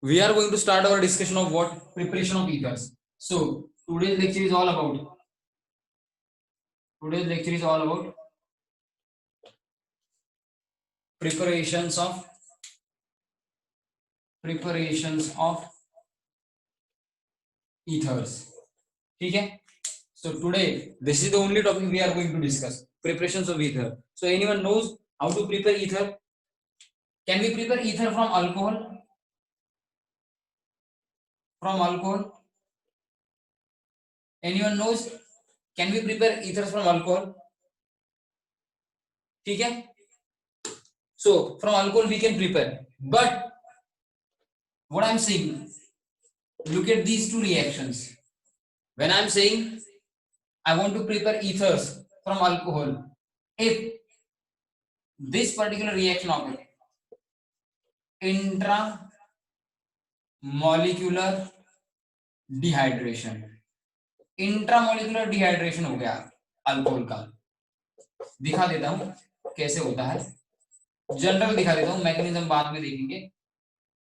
we are going to start our discussion of what preparation of ethers. So today's lecture is all about preparations of ethers. ठीक है. So today this is the only topic we are going to discuss, preparations of ether. So anyone knows how to prepare ether? Can we prepare ether from alcohol? Anyone knows? Can we prepare ethers from alcohol? ठीक है. So from alcohol we can prepare, but what I'm saying, look at these two reactions. When I'm saying I want to prepare ethers from alcohol, if this particular reaction of it, intramolecular dehydration, intramolecular dehydration हो गया alcohol का. दिखा देता हूं कैसे होता है, general दिखा देता हूं, मैकेनिज्म बाद में देखेंगे.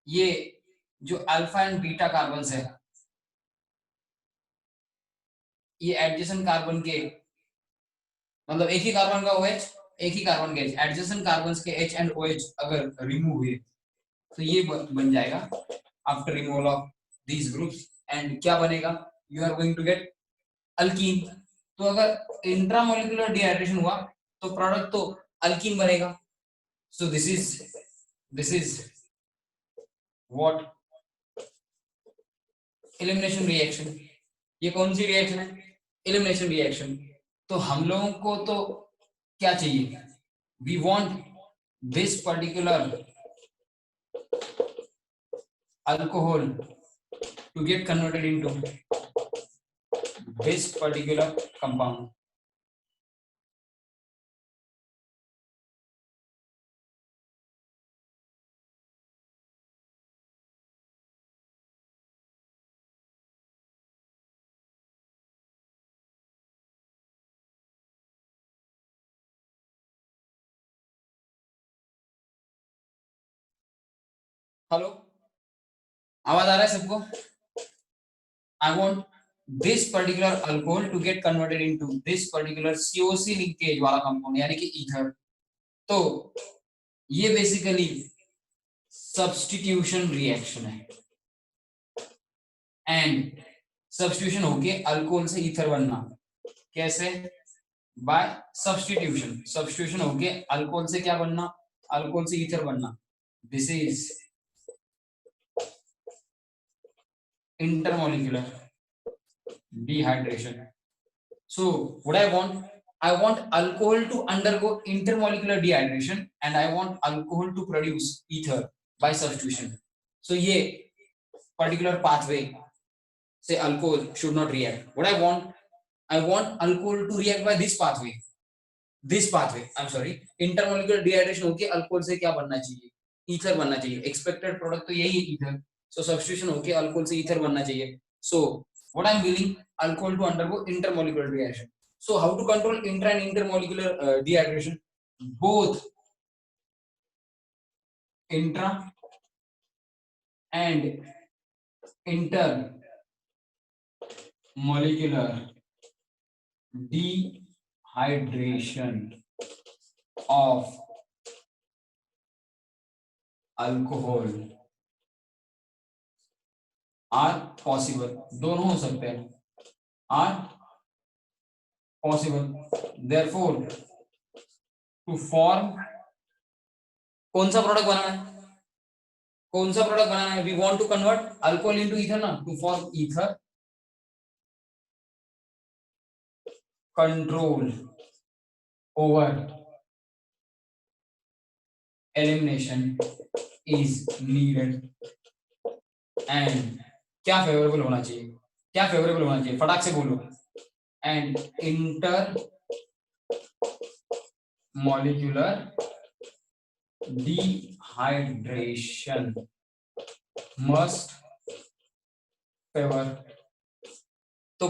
ये जो अल्फा एंड बीटा कार्बन है, ये एडजेसेंट कार्बन के, मतलब एक ही कार्बन का OH, एक ही कार्बन के H, एडजेसेंट कार्बन के H एंड OH अगर रिमूव हुए तो ये बन जाएगा after removal of these groups. And क्या बनेगा? You are going to get alkene. तो अगर इंट्रामोलिकुलर डिहाइड्रेशन हुआ तो प्रोडक्ट तो अल्कीन बनेगा. So this is what elimination reaction. ये कौन सी रिएक्शन है? Elimination reaction. तो हम लोगों को तो क्या चाहिए? We want this particular alcohol to get converted into this particular compound. Hello, आवाज आ रहा है सबको? I want this particular alcohol to get converted into this particular COC linkage वाला कंपाउंड, यानी कि ईथर. तो ये बेसिकली सब्स्टिट्यूशन रिएक्शन है. एंड सब्स्टिट्यूशन होके अल्कोहल से ईथर बनना. कैसे? By substitution. सब्स्टिट्यूशन होके अल्कोहल से क्या बनना? अल्कोहल से ईथर बनना. This is intermolecular dehydration. So what I want alcohol to undergo intermolecular dehydration and I want alcohol to produce ether by substitution. So ये particular pathway say alcohol should not react. What I want alcohol to react by this pathway. I'm sorry, intermolecular dehydration होके alcohol से क्या बनना चाहिए? Ether बनना चाहिए. Expected product तो यही है ईथर. So substitution होके अल्कोहल से ईथर बनना चाहिए. So what I'm willing alcohol to undergo intermolecular dehydration. So how to control intra and intermolecular dehydration? Both intra and intermolecular dehydration of alcohol are possible. दोनों हो सकते हैं. are possible. Therefore to form कौन सा product बनाना है? We want to convert alcohol into ether ना, to form ether. Control over elimination is needed. And क्या favourable होना चाहिए? फटाक से बोलो. And intermolecular dehydration must favor. तो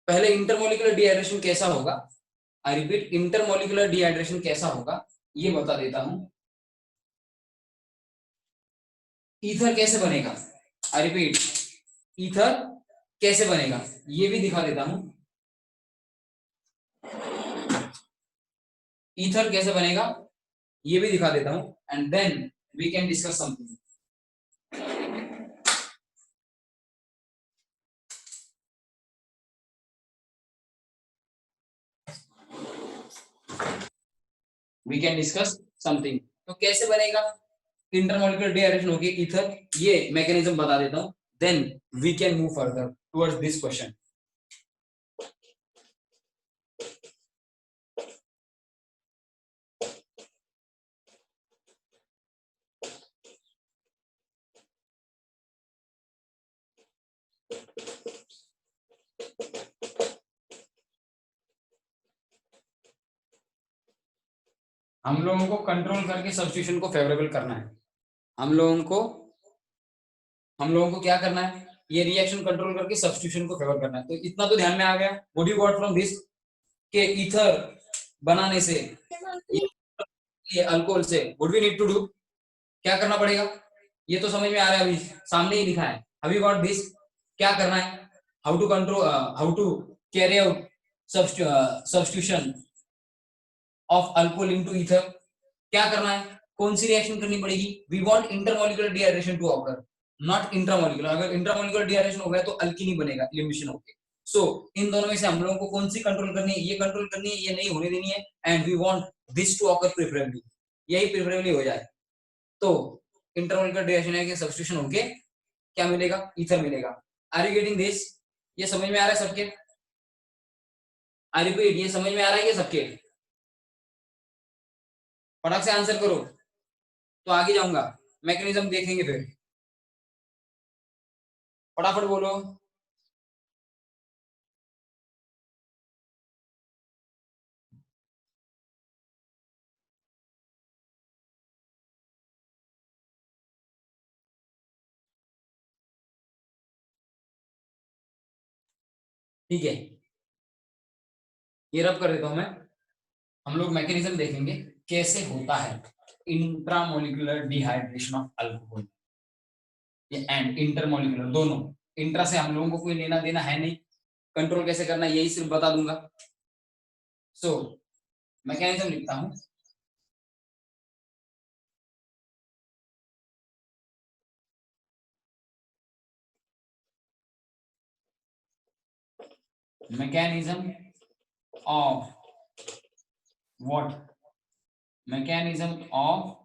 पहले इंटरमोलिकुलर डिहाइड्रेशन कैसा होगा? आई रिपीट, इंटरमोलिकुलर डिहाइड्रेशन कैसा होगा ये बता देता हूं. ईथर कैसे बनेगा, आई रिपीट, ईथर कैसे बनेगा ये भी दिखा देता हूं। ईथर कैसे बनेगा ये भी दिखा देता हूं and then we can discuss something. We can discuss something. तो कैसे बनेगा इंटरमॉलिक्यूलर डिहाइड्रेशन होगी ईथर, ये मैकेनिज्म बता देता हूं, then we can move further towards this question. हम लोगों को कंट्रोल करके सब्स्टिट्यूशन को फेवरेबल करना है। हम लोगों को क्या करना है, ये रिएक्शन कंट्रोल करके सब्स्टिट्यूशन को फेवर करना है। तो इतना तो ध्यान में आ गया। What you got from this के ईथर बनाने से, ये अल्कोहल से what we need to do, क्या करना पड़ेगा, ये तो समझ में आ रहा है, अभी सामने ही लिखा है। अभी गॉट दिस, क्या करना है, how to control, how to carry out substitution of alcohol into ether, क्या करना है, कौन सी रिएक्शन करनी पड़ेगी, we want intermolecular dehydration to occur, not intramolecular. अगर इंट्रामॉलिक्यूलर डिहाइड्रेशन हो गया तो अल्कीन बनेगा, एलिमिनेशन होके। सो इन दोनों में से हम लोगों को कौन सी कंट्रोल करनी है, ये कंट्रोल करनी है, ये नहीं होने देनी है, and we want this to occur preferably, यही प्रेफरेबली हो जाए। तो इंटरमॉलिक्यूलर डिहाइड्रेशन है कि सब्स्टिट्यूशन होके क्या मिलेगा, ईथर मिलेगा। आर यू गेटिंग दिस, ये समझ में आ रहा है सबके, आई रिपीट, ये समझ में आ रहा है ये सबके, फटाक से आंसर करो तो आगे जाऊंगा, मैकेनिज्म देखेंगे फिर, फटाफट बोलो। ठीक है, ये रब कर देता हूं मैं। हम लोग मैकेनिज्म देखेंगे कैसे होता है intramolecular dehydration of alcohol and intermolecular दोनों। इंट्रा से हम लोगों को कोई लेना देना है नहीं, कंट्रोल कैसे करना है यही सिर्फ बता दूंगा। सो मैकेनिज्म लिखता हूं, mechanism of what, mechanism of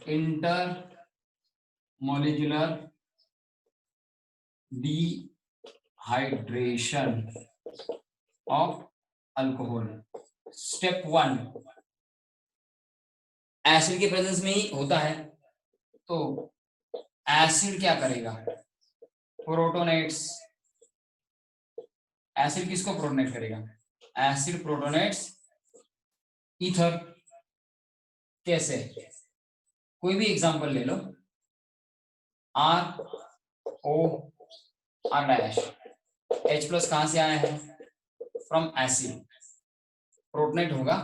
intermolecular dehydration of alcohol। Step one, acid के प्रेजेंस में ही होता है, तो एसिड क्या करेगा, प्रोटोनेट्स, एसिड किसको प्रोटोनेट करेगा, एसिड प्रोटोनेट्स ईथर। कैसे, कोई भी एग्जांपल ले लो, R O R dash, H plus कहां से आया है, फ्रॉम एसिड, प्रोटोनेट होगा,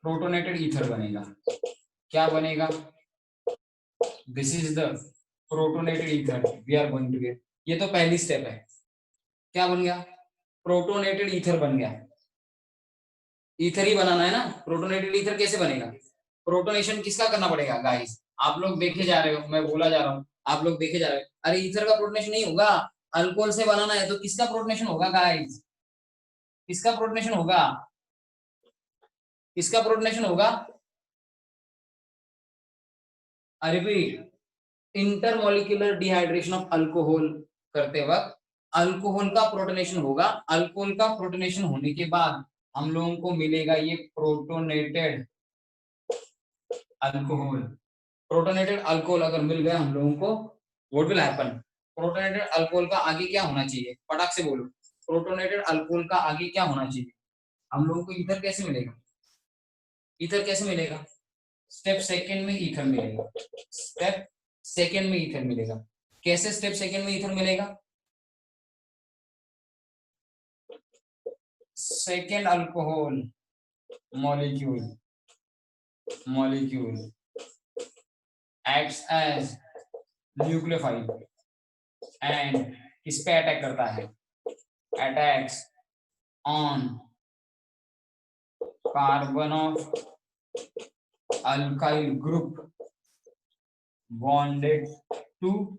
प्रोटोनेटेड ईथर बनेगा, क्या बनेगा, this is the protonated ether we are going to get. ये तो पहली स्टेप है, क्या बन गया, प्रोटोनेटेड ईथर बन गया। ईथर ही बनाना है ना, प्रोटोनेटेड ईथर कैसे बनेगा, प्रोटोनेशन किसका करना पड़ेगा गाइस, आप लोग देखे जा रहे हो, मैं बोला जा रहा हूँ, आप लोग देखे जा रहे हो, अरे ईथर का प्रोटोनेशन नहीं होगा, अल्कोहल से बनाना है तो किसका प्रोटोनेशन होगा गाइस, किसका प्रोटोनेशन होगा, किसका प्रोटोनेशन होगा, repeat, intermolecular dehydration of alcohol करते वक्त अल्कोहल का प्रोटोनेशन होगा, अल्कोहल का प्रोटोनेशन होने के बाद हम लोगों को मिलेगा ये प्रोटोनेटेड अल्कोहल। प्रोटोनेटेड अल्कोहल अगर मिल गया हम लोगों को, what will happen, protonated alcohol का आगे क्या होना चाहिए, फटाक से बोलो, प्रोटोनेटेड अल्कोहल का आगे क्या होना चाहिए, हम लोगों को ईथर कैसे मिलेगा, ईथर कैसे मिलेगा, स्टेप सेकंड में ईथर मिलेगा, स्टेप सेकंड में ईथर मिलेगा। कैसे स्टेप सेकंड में ईथर मिलेगा, second alcohol molecule, molecule acts as nucleophile and किस पे अटैक करता है, attacks on carbon of alkyl group bonded to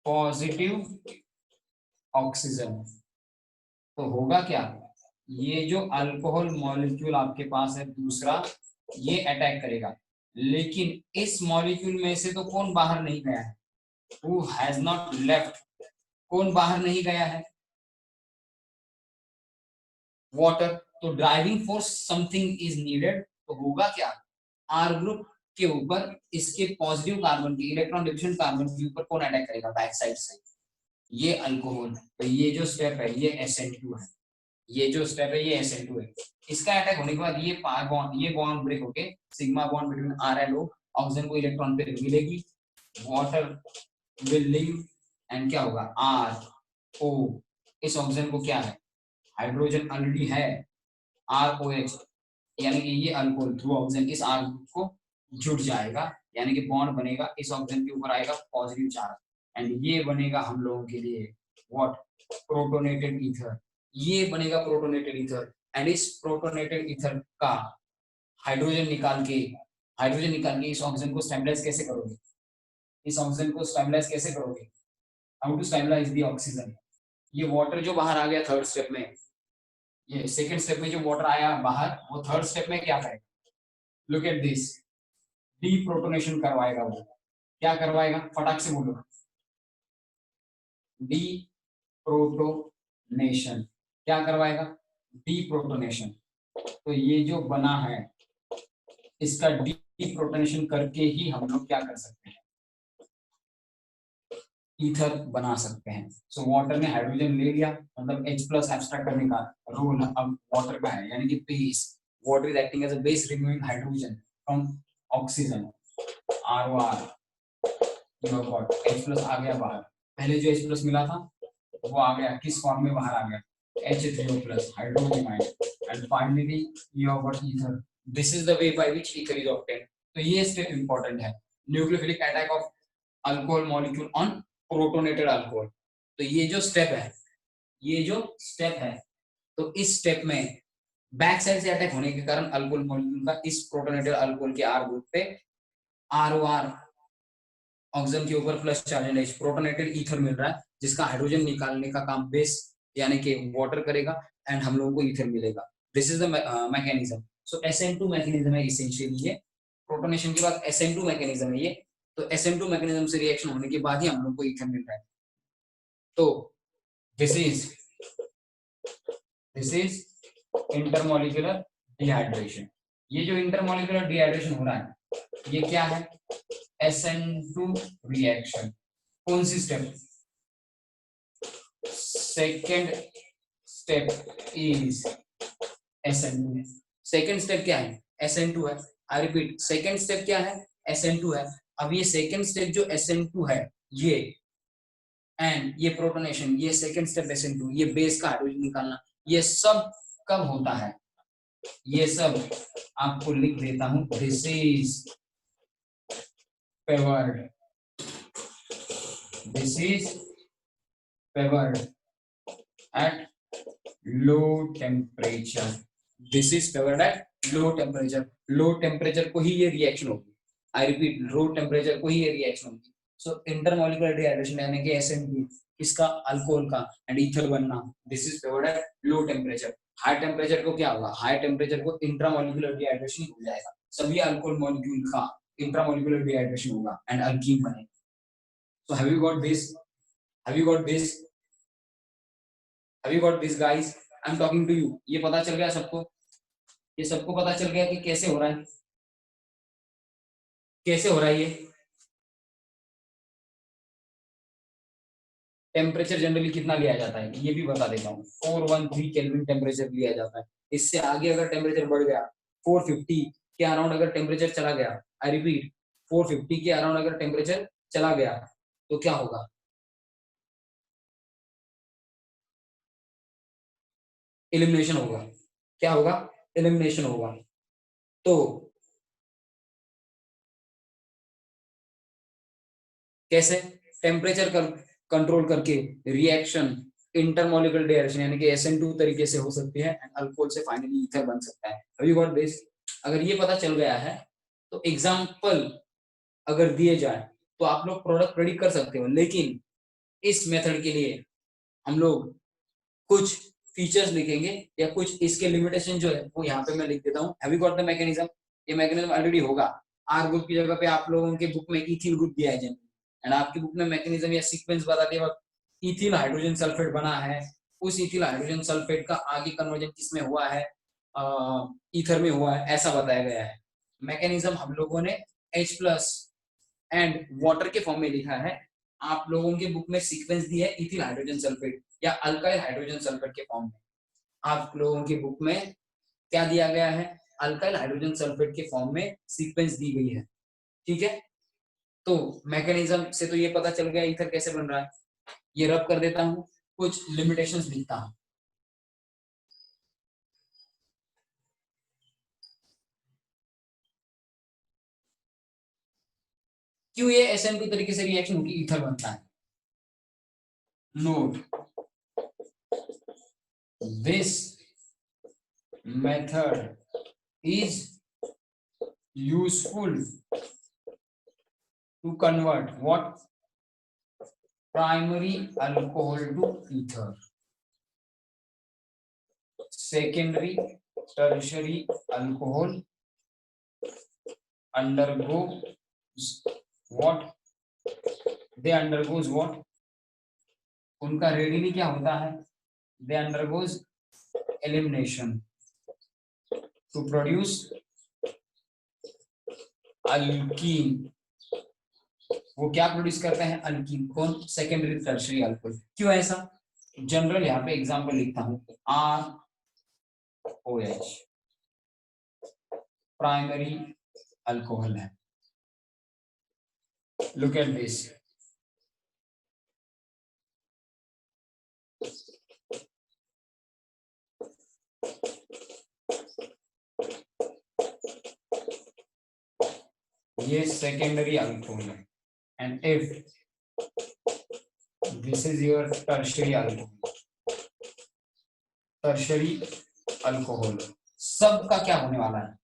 positive oxygen. तो होगा क्या, ये जो अल्कोहल मॉलिक्यूल आपके पास है दूसरा, ये अटैक करेगा, लेकिन इस मॉलिक्यूल में से तो कौन बाहर नहीं गया है, हु हैज नॉट लेफ्ट, कौन बाहर नहीं गया है, वाटर। तो driving force something is needed, तो होगा क्या, आर ग्रुप के ऊपर इसके पॉजिटिव कार्बन के इलेक्ट्रॉन डिफिशिएंट कार्बन के ऊपर कौन अटैक करेगा, बैक साइड से, ये अल्कोहल। तो ये जो स्टेप है ये SN2 है, ये जो स्टेप है ये SN2 है। इसका अटैक होने के बाद ये पार बॉन्ड, ये बॉन्ड ब्रेक होके sigma bond between R and O, oxygen को इलेक्ट्रॉन पे मिलेगी, वाटर विल लीव एंड क्या होगा, RO, इस ऑक्सीजन को क्या है, हाइड्रोजन ऑलरेडी है, ROH, यानी कि ये अल्कोहल थ्रू ऑक्सीजन इस R ग्रुप को जुड़ जाएगा, यानी कि बॉन्ड बनेगा, इस ऑक्सीजन के ऊपर आएगा पॉजिटिव चार्ज एंड ये बनेगा हम लोगों के लिए व्हाट, प्रोटोनेटेड ईथर, ये बनेगा प्रोटोनेटेड ईथर। एंड इस प्रोटोनेटेड ईथर का हाइड्रोजन निकाल के, इस ऑक्सीजन को स्टेबलाइज कैसे करोगे, इस ऑक्सीजन को स्टेबलाइज कैसे करोगे, how to stabilise the oxygen. ये वाटर जो बाहर आ गया थर्ड स्टेप में, ये सेकंड स्टेप में जो वाटर आया बाहर, वो थर्ड स्टेप में क्या करेगा, लुक एट दिस, डीप्रोटोनेशन करवाएगा, वो क्या करवाएगा, फटाक से बोलो, डीप्रोटोनेशन, क्या करवाएगा, डीप्रोटोनेशन। तो ये जो बना है इसका डीप्रोटोनेशन करके ही हम लोग क्या कर सकते हैं, ईथर बना सकते हैं। सो वाटर ने हाइड्रोजन ले लिया, मतलब H प्लस एब्स्ट्रैक्ट करने का रोल अब वाटर का है, यानी कि base, water is acting as a base removing hydrogen from oxygen, ROR, you have got H plus आ गया बाहर, पहले जो H प्लस मिला था वो आ गया किस फॉर्म में बाहर आ गया, H3O plus hydrogen ion, and finally you have got ether. This is the way by which ether is obtained. तो ये स्टेप इंपॉर्टेंट है, nucleophilic attack of alcohol molecule on protonated alcohol. तो ये जो स्टेप है, तो इस स्टेप में बैक साइड से अटैक होने के कारण अल्कोहल मॉलिक्यूल का इस प्रोटोनेटेड अल्कोहल के R ग्रुप पे ROR ऑक्सीजन के ऊपर plus charge and H, protonated ether मिल रहा है, जिसका हाइड्रोजन निकालने का काम बेस यानी कि वाटर करेगा एंड हम लोगों को ईथर मिलेगा। This is the mechanism. So SN2 mechanism है इसेंशियली ये, प्रोटोनेशन के बाद SN2 मैकेनिज्म है ये। तो SN2 मैकेनिज्म से रिएक्शन होने के बाद ही हम लोग को ईथर मिल रहा है। तो दिस इज इंटरमॉलिक्यूलर डिहाइड्रेशन। ये जो इंटरमॉलिक्यूलर डिहाइड्रेशन हो रहा है ये क्या है, SN2 रिएक्शन। कौन सी step, second step is SN2। Second step क्या है, SN2 है। आई रिपीट, सेकेंड स्टेप क्या है, SN2 है। अब ये सेकेंड स्टेप जो SN2 है ये, एंड ये प्रोटोनेशन, ये सेकेंड स्टेप SN2, ये बेस का हाइड्रोजन निकालना, ये सब कब होता है, ये सब आपको लिख देता हूं, this is favoured, this is favoured at low temperature, this is favoured at low temperature. Low temperature को ही ये रिएक्शन होगी, आई रिपीट, लो टेम्परेचर को ही ये रिएक्शन होगी। सो इंटरमॉलिक्यूलर डिहाइड्रेशन यानी कि SN2 इसका अल्कोहल का एंड ईथर बनना, this is favoured at low temperature. High temperature को क्या होगा, हाई टेम्परेचर को इंट्रामॉलिक्यूलर डिहाइड्रेशन हो जाएगा, सभी अल्कोहल मॉलिक्यूल का इंट्रामॉलिक्यूलर डिहाइड्रेशन होगा एंड अल्कीन बनेगा। So have you got this, have you got this, have you got this guys, I am talking to you. ये पता चल गया सबको, ये सबको पता चल गया कि कैसे हो रहा है, कैसे हो रहा है ये। टेम्परेचर जनरली कितना लिया जाता है ये भी बता देता हूँ, 413 केल्विन टेम्परेचर लिया जाता है। इससे आगे अगर टेम्परेचर बढ़ गया, 450 के अराउंड अगर टेम्परेचर चला गया, आई रिपीट 450 के अराउंड अगर टेम्परेचर चला गया तो क्या होगा, एलिमिनेशन होगा। क्या होगा, एलिमिनेशन होगा। तो कैसे? टेम्परेचर कंट्रोल करके रिएक्शन इंटरमोलिकुलर डायरेक्शन यानी कि SN2 तरीके से हो सकती है एंड अल्कोहल से फाइनली ईथर बन सकता है। Have you got this? अगर ये पता चल गया है तो एग्जांपल अगर दिए जाए तो आप लोग प्रोडक्ट प्रेडिक्ट कर सकते हो, लेकिन इस मेथड के लिए हम लोग कुछ फीचर्स लिखेंगे या कुछ इसके लिमिटेशन जो है वो यहाँ पे मैं लिख देता हूँ। Have you got the mechanism? ये मैकेनिज्म ऑलरेडी होगा। आर ग्रुप की जगह पे आप लोगों के बुक में इथिल ग्रुप दिया है जनरली एंड आपकी बुक में मैकेनिज्म या सीक्वेंस बताते वक्त इथिल हाइड्रोजन सल्फेट बना है, उस इथिल हाइड्रोजन सल्फेट का आगे कन्वर्जन किसमें हुआ है? ईथर में हुआ है, ऐसा बताया गया है। मैकेनिज्म हम लोगों ने H+ एंड वाटर के फॉर्म में लिखा है। आप लोगों के बुक में सीक्वेंस दी है इथिल हाइड्रोजन सल्फेट या अल्काइल हाइड्रोजन सल्फेट के फॉर्म में। आप लोगों की बुक में क्या दिया गया है? अल्काइल हाइड्रोजन सल्फेट के फॉर्म में सीक्वेंस दी गई है। ठीक है, तो मैकेनिज्म से तो ये पता चल गया ईथर कैसे बन रहा है। ये रब कर देता हूं, कुछ लिमिटेशंस लिखता हूं। क्यों ये SN2 तरीके से रिएक्शन होगी ईथर बनता है? Note this method is useful to convert what? Primary alcohol to ether, secondary tertiary alcohol undergoes what? They undergoes what? उनका रेडिली क्या होता है? They undergoes elimination to produce alkyne. वो क्या प्रोड्यूस करते हैं? अल्कीन। कौन? Secondary tertiary alcohol. क्यों ऐसा? जनरल यहाँ पे एग्जांपल लिखता हूं, ROH प्राइमरी अल्कोहल है। लुक एट दिस, ये सेकेंडरी अल्कोहल है and if this is your tertiary alcohol, tertiary alcohol सबका क्या होने वाला है?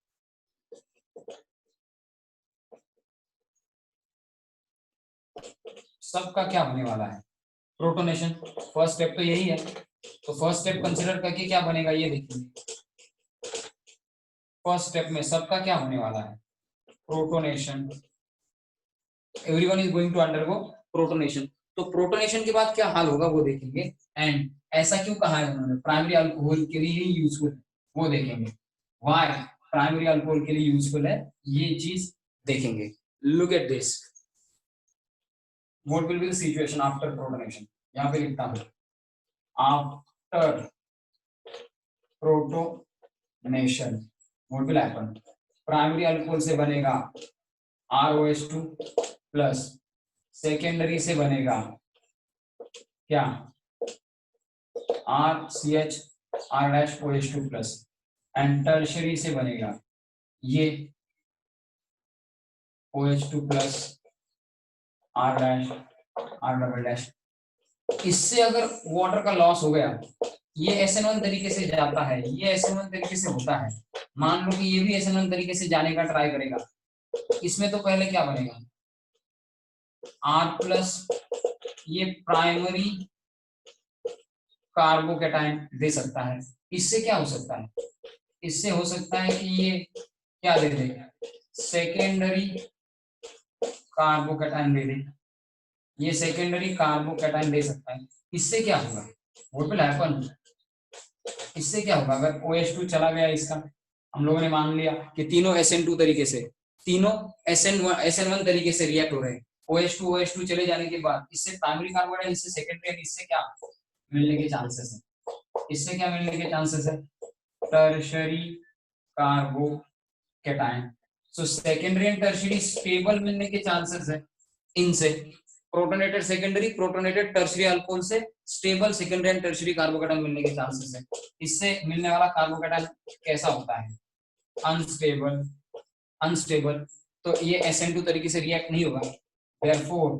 सबका क्या होने वाला है? प्रोटोनेशन। फर्स्ट स्टेप तो यही है, तो फर्स्ट स्टेप कंसीडर करके क्या बनेगा ये देखिए। फर्स्ट स्टेप में सबका क्या होने वाला है? Protonation. Everyone is going to undergo protonation. तो प्रोटोनेशन के बाद क्या हाल होगा वो देखेंगे एंड ऐसा क्यों कहा है उन्होंने प्राइमरी अल्कोहल के लिए ही यूजफुल है वो देखेंगे। व्हाई प्राइमरी अल्कोहल के लिए यूजफुल है ये चीज देखेंगे। Look at this, what will be the situation after protonation? यहाँ पे लिखता हूं, after protonation what will happen? Primary alcohol से बनेगा ROH2 प्लस, सेकेंडरी से बनेगा क्या? RCH R-OH2 plus and tertiary से बनेगा ये OH2 प्लस R'। इससे अगर वाटर का लॉस हो गया, ये SN1 तरीके से जाता है, ये SN1 तरीके से होता है, मान लो कि ये भी SN1 तरीके से जाने का ट्राई करेगा, इसमें तो पहले क्या बनेगा? R+, ये प्राइमरी कार्बोकेटाइन दे सकता है। इससे क्या हो सकता है? इससे हो सकता है कि ये क्या दे दे? सेकेंडरी कार्बोकेटाइन दे दे, ये सेकेंडरी कार्बोकेटाइन दे सकता है। इससे क्या होगा? What will happen? इससे क्या होगा? अगर OH2 चला गया इसका, हम लोगों ने मान लिया कि तीनों SN2 तरीके से, तीनों SN1 तरीके से रिएक्ट हो रहे हैं। OH2 चले जाने के बाद इससे प्राइमरी कार्बोकेटाइन, इससे सेकेंडरी, इससे क्या मिलने के चांसेस है? इससे क्या मिलने के चांसेस है? Tertiary carbocation. So secondary and tertiary stable मिलने के चांसेस है इनसे। Protonated secondary, protonated tertiary alcohol से stable secondary and tertiary carbocation मिलने के चांसेस है। इससे मिलने वाला कार्बोकेटाइन कैसा होता है? अनस्टेबल। अनस्टेबल, तो ये SN2 तरीके से रिएक्ट नहीं होगा। Therefore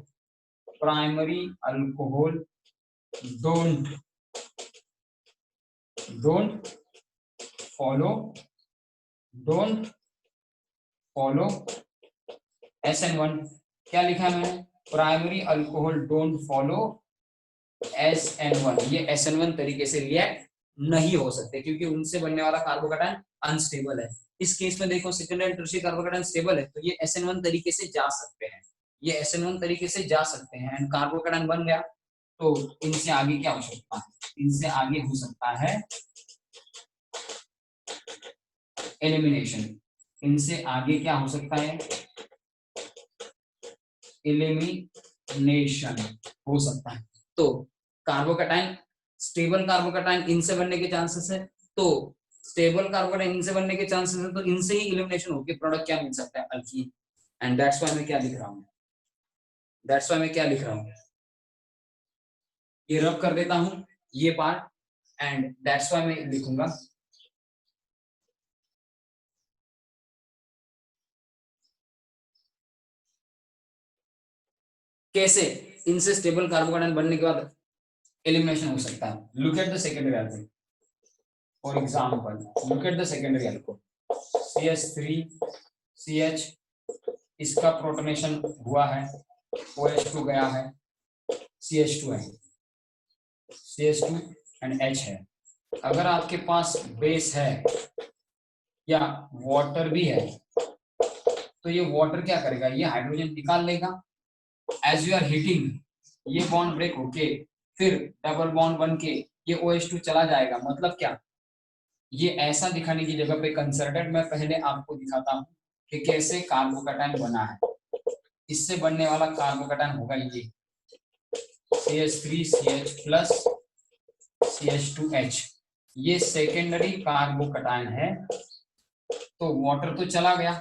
primary alcohol don't follow SN1। क्या लिखा है मैंने? Primary alcohol don't follow SN1। ये SN1 तरीके से रिएक्ट नहीं हो सकते क्योंकि उनसे बनने वाला कार्बोकेटायन अनस्टेबल है। इस केस में देखो secondary and tertiary carbocation stable है, तो ये SN1 तरीके से जा सकते हैं, ये SN1 तरीके से जा सकते हैं एंड कार्बोकेटायन बन गया। तो इनसे आगे क्या हो सकता है? इनसे आगे हो सकता है एलिमिनेशन। इनसे आगे क्या हो सकता है? एलिमिनेशन हो सकता है। तो कार्बोकेटायन, स्टेबल कार्बोकेटायन इनसे बनने के चांसेस है, तो स्टेबल कार्बोकेटायन इनसे बनने के चांसेस है, तो इनसे ही एलिमिनेशन होकर प्रोडक्ट क्या मिल सकता है? अल्कीन। एंड दैट्स व्हाई मैं क्या लिख रहा हूं, ये रब कर देता हूं ये पार्ट एंड दैट्स व्हाई मैं लिखूंगा कैसे इनसे स्टेबल कार्बोकेटायन बनने के बाद एलिमिनेशन हो सकता है। Look at the secondary alcohol. For example look at the secondary alcohol CH3CH, इसका प्रोटोनेशन हुआ है, OH2 गया है, CH2 है, CH2 एंड H है। अगर आपके पास बेस है या वाटर भी है तो ये वाटर क्या करेगा? ये हाइड्रोजन निकाल लेगा। एज यू आर हीटिंग ये बॉन्ड ब्रेक होके फिर डबल बॉन्ड बन के ये OH2 चला जाएगा। मतलब क्या? ये ऐसा दिखाने की जगह पे कंसर्टेड मैं पहले आपको दिखाता हूँ कि कैसे कार्बोकेटायन बना है। इससे बनने वाला कार्बोकेटायन होगा ये CH3CH प्लस CH2H। ये सेकेंडरी कार्बोकेटायन है। तो वाटर तो चला गया,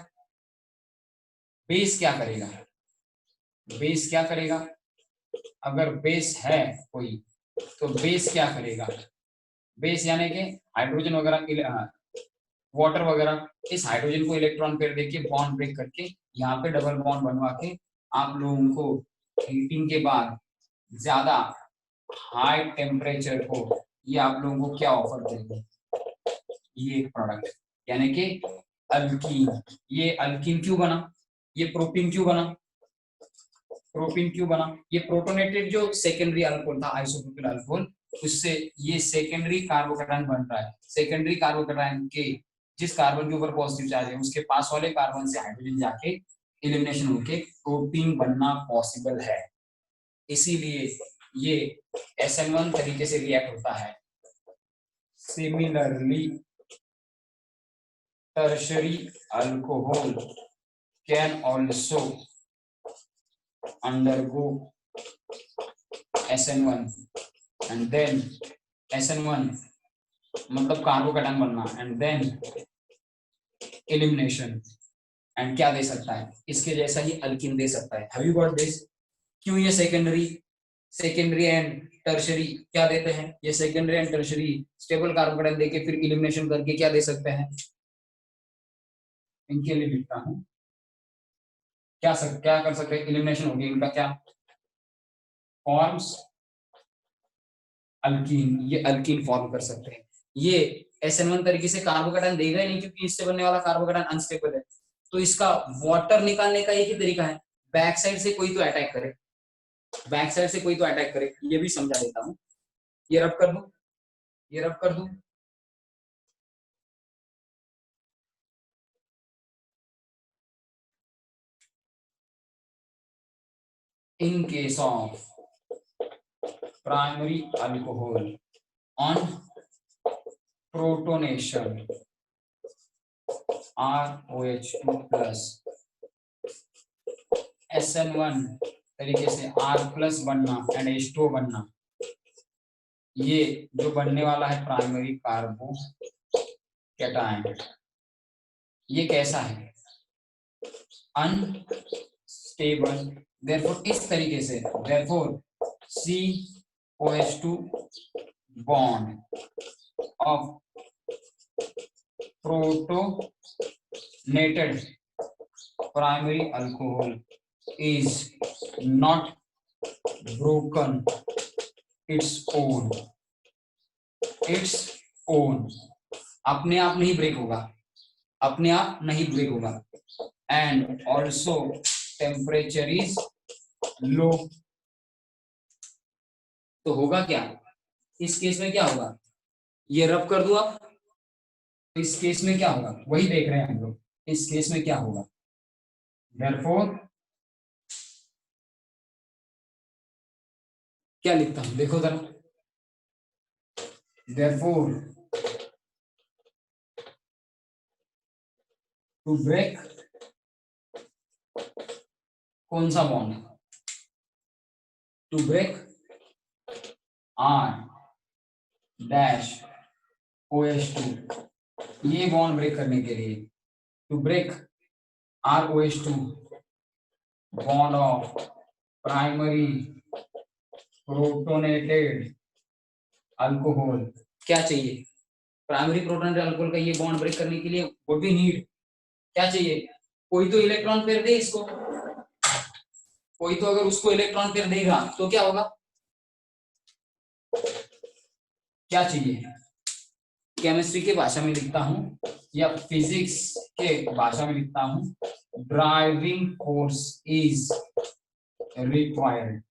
बेस क्या करेगा? बेस क्या करेगा? अगर बेस है कोई तो बेस क्या करेगा? बेस यानी कि हाइड्रोजन वगैरह, वाटर वगैरह, इस हाइड्रोजन को इलेक्ट्रॉन पेयर देके बॉन्ड ब्रेक करके यहाँ पे डबल बॉन्ड बनवा के आप लोगों को हीटिंग के बाद ज्यादा हाई टेम्परेचर को ये आप लोगों को क्या ऑफर करेंगे? ये एक प्रोडक्ट यानी कि अल्कीन। ये अल्कीन क्यों बना? ये प्रोपीन क्यों बना? ये प्रोटोनेटेड जो सेकेंडरी अल्कोहल था आइसोप्रोपिल अल्कोहल, उससे ये सेकेंडरी कार्बोकेटायन बन रहा है। सेकेंडरी कार्बोकेटायन के जिस कार्बन के ऊपर पॉजिटिव चार्ज है उसके पास वाले कार्बन से हाइड्रोजन जाके एलिमिनेशन होके प्रोटीन बनना पॉसिबल है। इसीलिए ये SN1 तरीके से रिएक्ट होता है। Similarly tertiary alcohol can also undergo SN1 and then SN1 मतलब कार्बोकेटायन बनना एंड देन एलिमिनेशन एंड क्या दे सकता है? इसके जैसा ही अल्कीन दे सकता है। Have you got this? क्यों ये सेकेंडरी एंड टर्शियरी क्या देते हैं? ये secondary and tertiary stable carbocation देके फिर एलिमिनेशन करके क्या दे सकते हैं? इनके लिए लिखता हूं क्या कर सकते हैं? एलिमिनेशन होगी इनका क्या? Forms alkyne. ये अल्कीन फॉर्म कर सकते हैं। ये SN1 तरीके से कार्बोकेटायन देगा ही नहीं क्योंकि इससे बनने वाला कार्बोकेटायन अनस्टेबल है। तो इसका वाटर निकालने का एक ही तरीका है, बैक साइड से कोई तो अटैक करे, ये भी समझा देता हूं। ये रब कर दूं in case of primary alcohol on protonation ROH2 plus SN1 तरीके से R प्लस बनना एंड H2O बनना, ये जो बनने वाला है प्राइमरी कार्बोकेटायन, ये कैसा है? अनस्टेबल। देयरफॉर इस तरीके से therefore COH2 bond of protonated primary alcohol is not broken its own, अपने आप नहीं ब्रेक होगा, अपने आप नहीं ब्रेक होगा। And also temperature is low. तो होगा क्या इस केस में, क्या होगा, ये रब कर दो आप, इस केस में क्या होगा वही देख रहे हैं हम लोग। इस केस में क्या होगा, therefore क्या लिखता हूं देखो जरा, therefore टू ब्रेक कौन सा bond, to break R dash OH2, ये बॉन्ड ब्रेक करने के लिए, to break ROH2 bond of primary protonated alcohol, क्या चाहिए, प्राइमरी प्रोटोनेटेड अल्कोहल का ये बॉन्ड ब्रेक करने के लिए व्हाट वी नीड, क्या चाहिए, कोई तो इलेक्ट्रॉन पेयर दे इसको, कोई तो अगर उसको इलेक्ट्रॉन पेयर देगा तो क्या होगा, क्या चाहिए, केमिस्ट्री की भाषा में लिखता हूं या फिजिक्स के भाषा में लिखता हूं, driving force is required,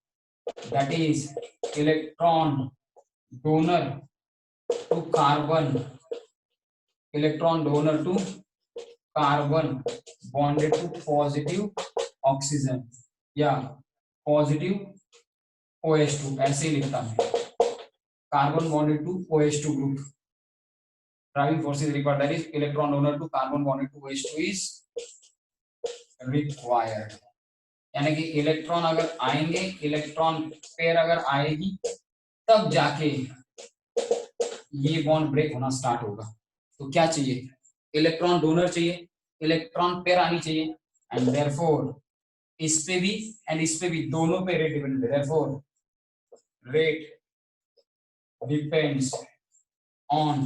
that is electron donor to carbon, electron donor to carbon bonded to positive oxygen या पॉजिटिव OH2, ऐसे ही लिखता हूं, carbon bonded to OH2 group, driving force is required, that is electron donor to carbon bonded to OH2 is required। यानी कि electron अगर आएंगे, electron pair अगर आएगी तब जाके ये बॉन्ड ब्रेक होना स्टार्ट होगा। तो क्या चाहिए, इलेक्ट्रॉन डोनर चाहिए, इलेक्ट्रॉन पेयर आनी चाहिए, एंड देयरफॉर इस पे भी एंड इस पे भी दोनों पे रेट डिपेंड है, therefore rate depends on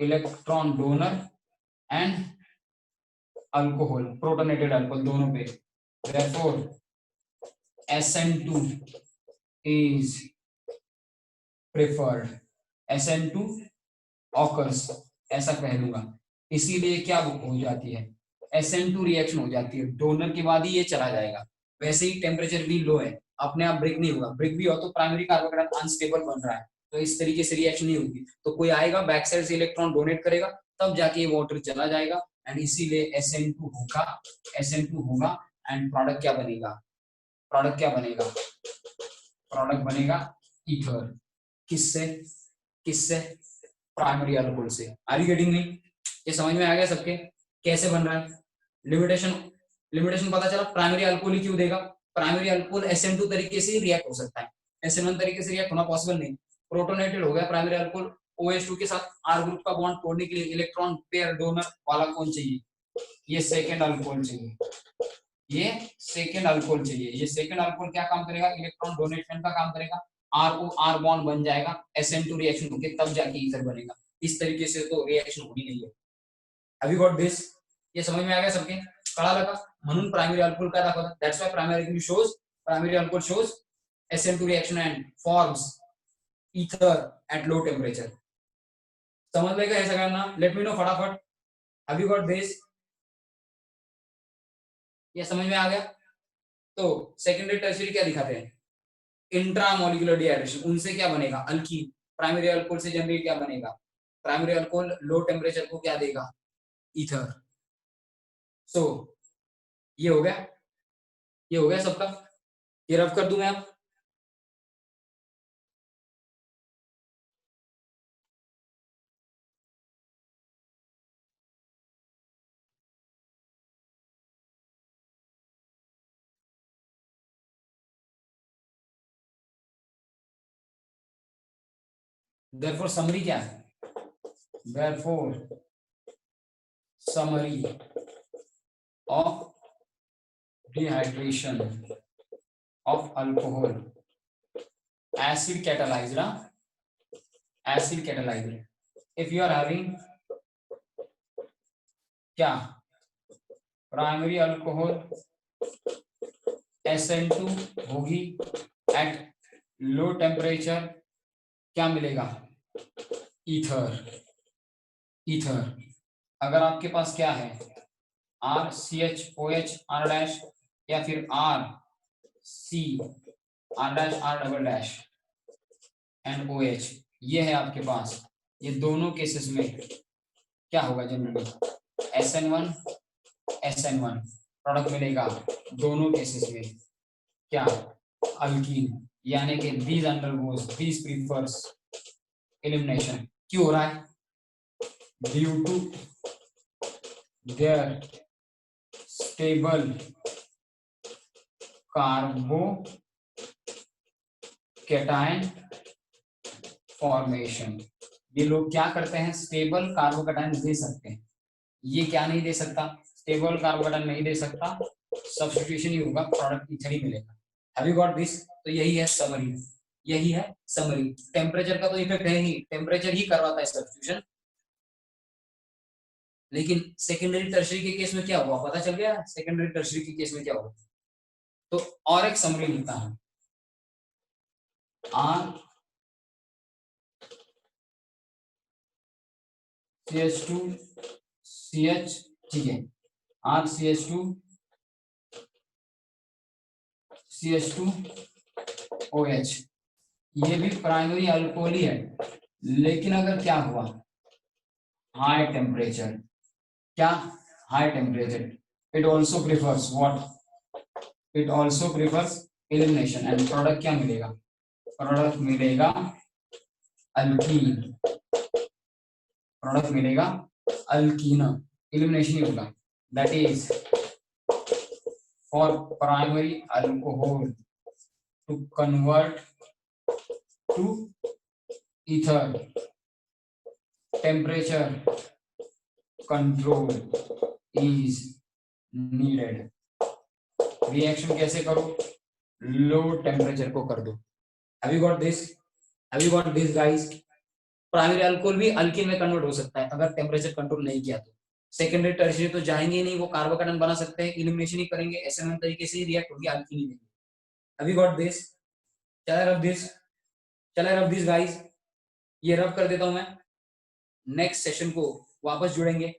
electron donor and alcohol, protonated alcohol दोनों पे, therefore SN2 is preferred, SN2 occurs, ऐसा कह दूंगा। इसीलिए क्या हो जाती है, SN2 रिएक्शन हो जाती है, डोनर के बाद ही ये चला जाएगा। वैसे ही टेम्परेचर भी लो है, अपने आप ब्रेक नहीं होगा, ब्रेक भी हो तो प्राइमरी कार्बोहाइड्रेट अनस्टेबल बन रहा है, तो इस तरीके से रिएक्शन नहीं होगी। तो कोई आएगा बैक साइड से इलेक्ट्रॉन डोनेट करेगा तब जाके ये वाटर चला जाएगा, एंड इसीलिए SN2 होगा, SN2 होगा, एंड प्रोडक्ट क्या बनेगा, प्रोडक्ट क्या बनेगा, प्रोडक्ट बनेगा ईथर, किससे, किससे, प्राइमरी अल्कोहल से। आर यू गेटिंग मी, ये समझ में आ गया सबके कैसे बन रहा है, लिमिटेशन, लिमिटेशन पता चला, प्राइमरी अल्कोहल ही क्यों देगा, प्राइमरी अल्कोहल SN2 तरीके से रिएक्ट हो सकता है, SN1 तरीके से रिएक्ट होना पॉसिबल नहीं, प्रोटोनेटेड हो गया प्राइमरी अल्कोहल, OH2 के साथ R ग्रुप का बॉन्ड तोड़ने के लिए इलेक्ट्रॉन पेयर डोनर वाला कौन चाहिए, ये सेकंड अल्कोहल चाहिए, ये सेकंड अल्कोहल चाहिए, ये सेकंड अल्कोहल क्या काम करेगा, इलेक्ट्रॉन डोनेशन का काम करेगा, ROR बॉन्ड बन जाएगा, SN2 रिएक्शन होके तब जाके ईथर बनेगा। इस तरीके से तो रिएक्शन होनी नहीं है। Have you got this? ये समझ में आ गया सबके, कड़ा लगा, म्हणून प्राइमरी अल्कोहल काय दाखवतात, that's why primary alcohol shows SN2 reaction and forms ether at low temperature। समझ लेगा ऐसा करना, लेट मी नो फटाफट, have you got this? ये समझ में आ गया। तो सेकेंडरी टर्शियरी क्या दिखाते हैं, इंट्रामोलिकुलर डिहाइड्रेशन, उनसे क्या बनेगा, अल्कीन, प्राइमरी अल्कोहल से जनरली क्या बनेगा, प्राइमरी अल्कोहल लो टेम्परेचर को क्या देगा, ईथर। सो ये हो गया, ये हो गया सबका, ये रफ कर दूं मैं अब, therefore समरी क्या है, therefore summary of dehydration of alcohol, acid catalyzed, acid catalyzed, if you are having क्या, primary alcohol SN2 होगी एट लो टेम्परेचर, क्या मिलेगा? ईथर। ईथर अगर आपके पास क्या है, RCHOH R डैश या फिर RC R dash R double dash and OH, ये है आपके पास, ये दोनों केसेस में क्या होगा जनरली? SN1 SN1 प्रोडक्ट मिलेगा दोनों केसेस में क्या? अल्कीन, यानी कि these undergoes, these prefers elimination. क्यों हो रहा है? Due to their stable carbocation formation. ये लोग क्या करते हैं? स्टेबल कार्बोकेटायन दे सकते हैं, ये क्या नहीं दे सकता? स्टेबल कार्बोकेटायन नहीं दे सकता, सब्स्टिट्यूशन ही होगा, प्रोडक्ट इथर ही मिलेगा। Have you got this? तो यही है समरी, यही है समरी। टेम्परेचर का तो इफेक्ट है ही, टेम्परेचर ही करवाता है सब्स्टिट्यूशन, लेकिन सेकेंडरी टर्शरी के केस में क्या हुआ पता चल गया? सेकेंडरी टर्शरी के केस में क्या हुआ? तो और एक समरी लिखता हूं, RCH2 CH, ठीक है, RCH2 CH2 OH, ये भी प्राइमरी अल्कोहल ही है, लेकिन अगर क्या हुआ? हाई टेम्परेचर, क्या? High temperature, it also prefers what? It also prefers elimination and product क्या मिलेगा? प्रोडक्ट मिलेगा अल्कीन, प्रोडक्ट मिलेगा अल्कीन, एलिमिनेशन ही होगा। That is for primary alcohol to convert to ether, temperature control is needed. Reaction कैसे करो? Low temperature को कर दो। Have you got this? Have you got this guys? Primary alcohol भी alkene में कन्वर्ट हो सकता है अगर टेम्परेचर कंट्रोल नहीं किया तो। सेकेंडरी टर्शियरी तो जाएंगे ही नहीं, वो कार्बोकेटायन बना सकते हैं, एलिमिनेशन ही करेंगे, SN1 तरीके से ही रिएक्ट होगी, अल्कीन ही देंगे। Have you got this? चला रब दिस, चला रब दिस गाइस, ये रब कर देता हूं मैं। नेक्स्ट सेशन को वापस जुड़ेंगे।